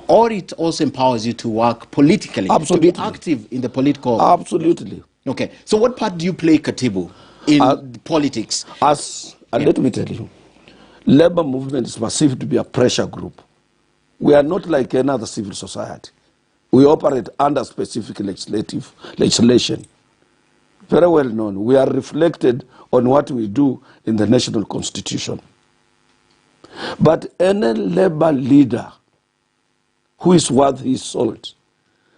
or it also empowers you to work politically, Absolutely. to be active in the political... Absolutely. Okay. So what part do you play, Katibu, in politics? Let me tell you, labor movement is perceived to be a pressure group. We are not like any other civil society. We operate under specific legislation. Very well known. We are reflected on what we do in the national constitution. But any labor leader who is worth his salt,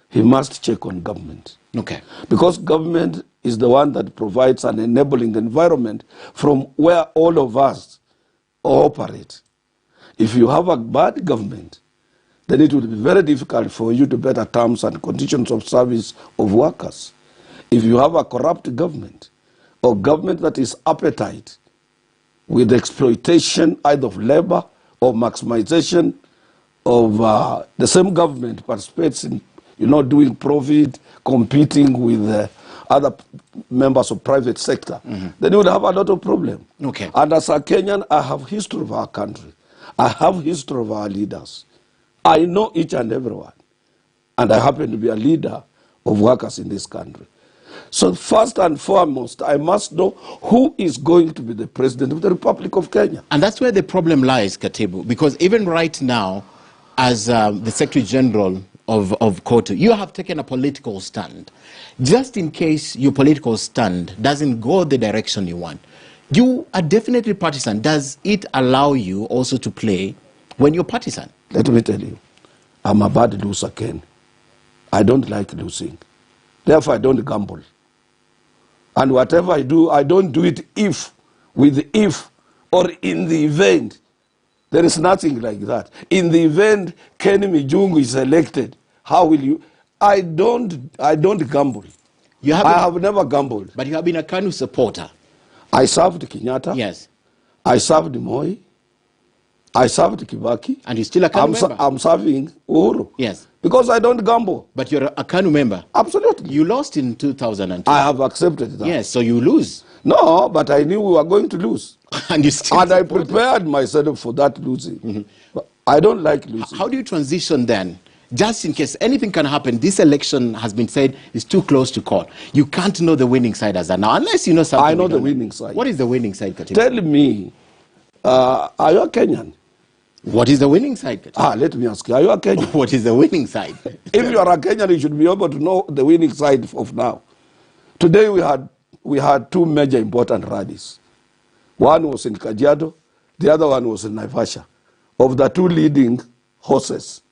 he must check on government. Okay. Because government is the one that provides an enabling environment from where all of us operate. If you have a bad government, then it will be very difficult for you to better terms and conditions of service of workers. If you have a corrupt government, or government that is appetite with exploitation either of labor or maximization of the same government participates in, doing profit, competing with other members of private sector, then you would have a lot of problem. Okay. And as a Kenyan, I have history of our country. I have history of our leaders. I know each and everyone. And I happen to be a leader of workers in this country. So first and foremost, I must know who is going to be the president of the Republic of Kenya. And that's where the problem lies, Katibu, because even right now, as the Secretary General of KOTU, you have taken a political stand. Just in case your political stand doesn't go the direction you want, you are definitely partisan. Does it allow you also to play when you're partisan? Let me tell you, I'm a bad loser, Ken. I don't like losing. Therefore, I don't gamble. And whatever I do, I don't do it if, or in the event. There is nothing like that. In the event Ken Mijungu is elected, how will you? I don't gamble. I have never gambled. But you have been a KANU supporter. I served Kenyatta. Yes. I served Moi. I served Kibaki. And you're still a KANU member? I'm serving Uhuru. Yes. Because I don't gamble. But you're a KANU member? Absolutely. You lost in 2002. I have accepted that. Yes, so you lose. No, but I knew we were going to lose. And you still I prepared myself for that losing. I don't like losing. How do you transition then? Just in case anything can happen, this election has been said is too close to call. You can't know the winning side as of now, unless you know something. I know the winning side. What is the winning side, Katibu? Tell me, are you a Kenyan? What is the winning side, Katibu? Let me ask you, are you a Kenyan? What is the winning side? If you are a Kenyan, you should be able to know the winning side of now. Today we had two major important rallies. One was in Kajiado, the other one was in Naivasha. Of the two leading horses,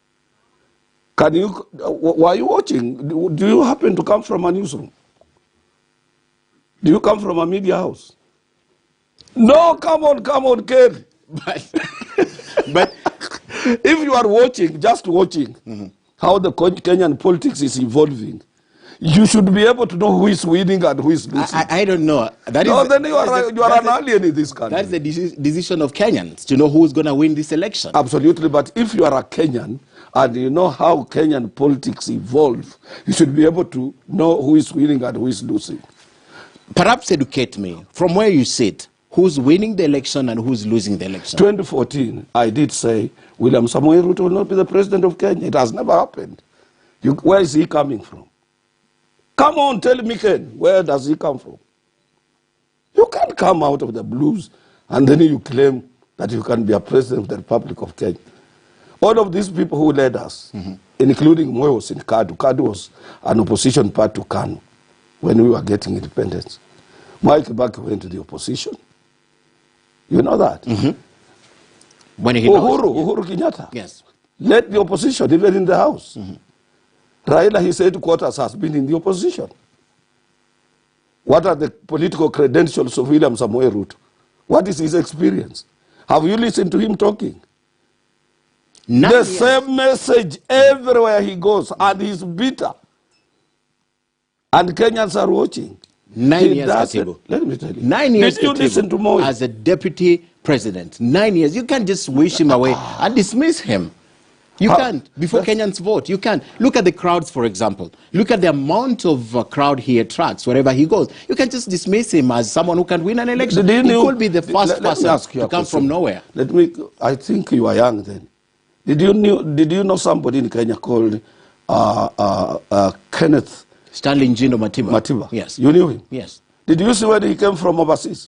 were you watching? Do you happen to come from a newsroom? Do you come from a media house? No, come on, Ken. But if you are watching, just watching how the Kenyan politics is evolving, you should be able to know who is winning and who is losing. I don't know. Then you are an alien in this country. That's the decision of Kenyans to know who's going to win this election. Absolutely, but if you are a Kenyan and you know how Kenyan politics evolve, you should be able to know who is winning and who is losing. Perhaps educate me, from where you sit, who's winning the election and who's losing the election? 2014, I did say William Samoei Ruto will not be the president of Kenya. It has never happened. Where is he coming from? Come on, tell me, Ken, where does he come from? You can't come out of the blues and then you claim that you can be a president of the Republic of Kenya. All of these people who led us, including Moi was in KADU. KADU was an opposition party to KANU when we were getting independence. Mwai Kibaki went to the opposition. You know that? When he Uhuru Kenyatta. Yes. Led the opposition, even in the House. Raila, his headquarters has been in the opposition. What are the political credentials of William Samoei Ruto? What is his experience? Have you listened to him talking? The same message everywhere he goes, and he's bitter. And Kenyans are watching. 9 years, Katibu. Let me tell you. 9 years, Did you listen to Moi? As a deputy president, 9 years. You can't just wish him away and dismiss him. You can't. Before Kenyans vote, you can't. Look at the crowds, for example. Look at the amount of crowd he attracts wherever he goes. You can't just dismiss him as someone who can win an election. He could be the first person to come from nowhere. I think you are young then. Did you know somebody in Kenya called Kenneth Stanley Njindo Matiba? Matiba? Yes. You knew him? Yes. Did you see where he came from overseas?